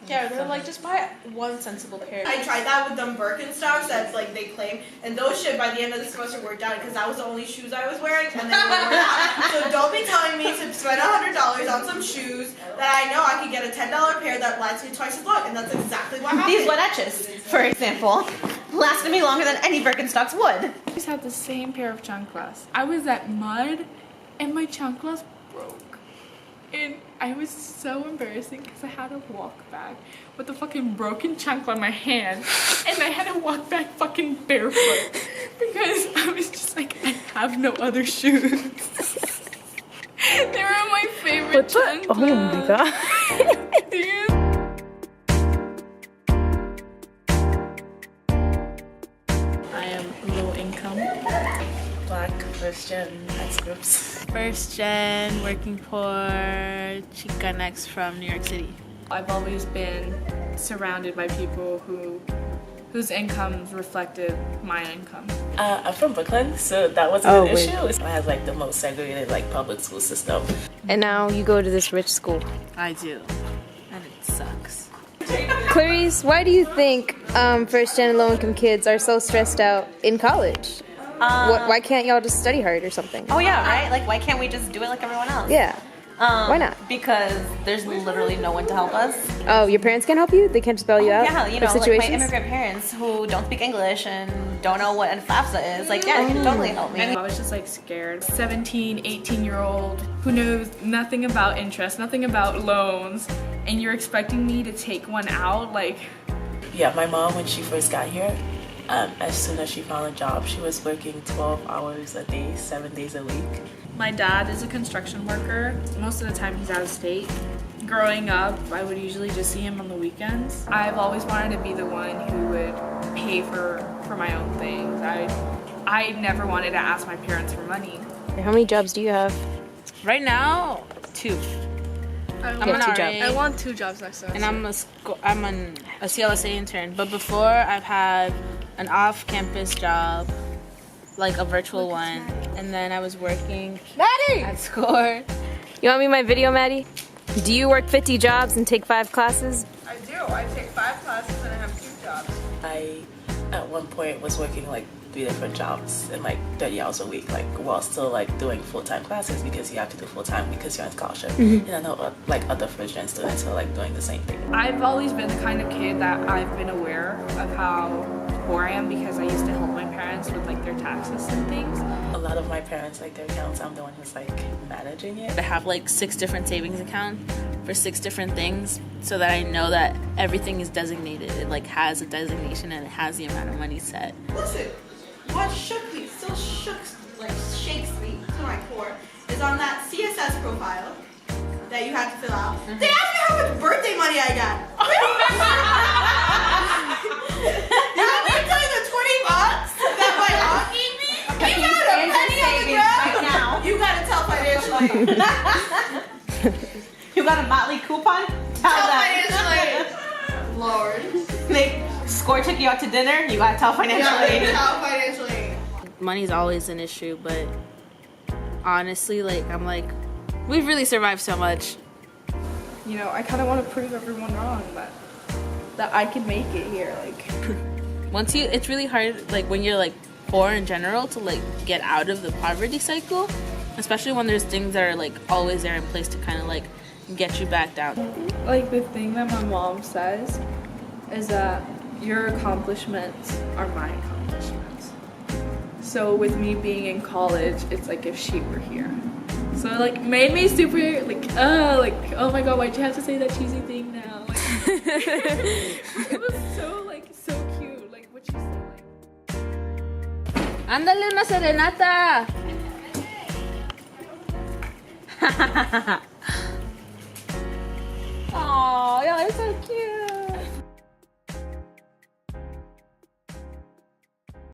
Yeah, they're like, just buy one sensible pair. I tried that with them Birkenstocks that's like they claim, and those shit by the end of the semester were done because that was the only shoes I was wearing, and then they were out. So don't be telling me to spend $100 on some shoes that I know I could get a $10 pair that lasts me twice as long, and that's exactly what happened. These Guaraches, for example, lasted me longer than any Birkenstocks would. I just had the same pair of chanclas. I was at Mud, and my chanclas broke. And I was so embarrassing because I had to walk back with a fucking broken chancla in my hand, and I had to walk back fucking barefoot because I was just like, I have no other shoes. They were my favorite chanclas. Oh my god. Dude. I am low income. Black, first gen, X groups. First gen, working poor, Chicanx from New York City. I've always been surrounded by people whose incomes reflected my income. I'm from Brooklyn, so that wasn't an issue. It has like the most segregated like public school system. And now you go to this rich school. I do, and it sucks. Clarice, why do you think first gen and low income kids are so stressed out in college? Why can't y'all just study hard or something? Oh yeah, right? Like, why can't we just do it like everyone else? Yeah. Why not? Because there's literally no one to help us. Oh, your parents can't help you? They can't just bail you out? Yeah, you know, for like my situations? immigrant parents who don't speak English and don't know what FAFSA is. Like, yeah, they can totally help me. I was just like scared. 17, 18-year-old who knows nothing about interest, nothing about loans, and you're expecting me to take one out? Like, Yeah, my mom, when she first got here, as soon as she found a job, she was working 12 hours a day, 7 days a week. my dad is a construction worker. Most of the time he's out of state. Growing up, I would usually just see him on the weekends. I've always wanted to be the one who would pay for my own things. I never wanted to ask my parents for money. How many jobs do you have? Right now, 2. I'm an two RA, jobs. I want 2 jobs next semester. and I'm a CLSA intern. But before, I've had an off-campus job, like a virtual one, and then I was working at SCORE. You want me in my video, Maddie? Do you work 50 jobs and take 5 classes? I do. I take 5 classes and I have 2 jobs. I, at one point, was working like 3 different jobs in like 30 hours a week, like while still like doing full-time classes because you have to do full-time because you're on scholarship. And I know like other first-gen students are like doing the same thing. I've always been the kind of kid that I've been aware of how poor I am because I used to help my parents with like their taxes and things. A lot of my parents, like their accounts, I'm the one who's like managing it. I have like 6 different savings accounts for 6 different things so that I know that everything is designated. It like has a designation and it has the amount of money set. Listen, what shook me, still shakes me to my core, is on that CSS profile that you had to fill out. They asked me how much birthday money I got. You want me to tell you the $20 that my aunt gave me? You got a penny on the ground. now. You gotta tell financial aid. You got a Motley coupon? Tell Tell them. financial aid. Lord. They SCORE took you out to dinner, you gotta tell financial aid. Tell financial aid. Money's always an issue, but honestly, like I'm like, we've really survived so much. You know, I kind of want to prove everyone wrong that I can make it here. Like, Once you, it's really hard, like when you're like poor in general, to like get out of the poverty cycle, especially when there's things that are like always there in place to kind of like get you back down. like the thing that my mom says is that your accomplishments are my accomplishments. So with me being in college, it's like if she were here. So it like made me super like oh my god, why'd you have to say that cheesy thing now? Like, it was so cute, like what she said. Like, Ándale una serenata. oh, y'all are so cute.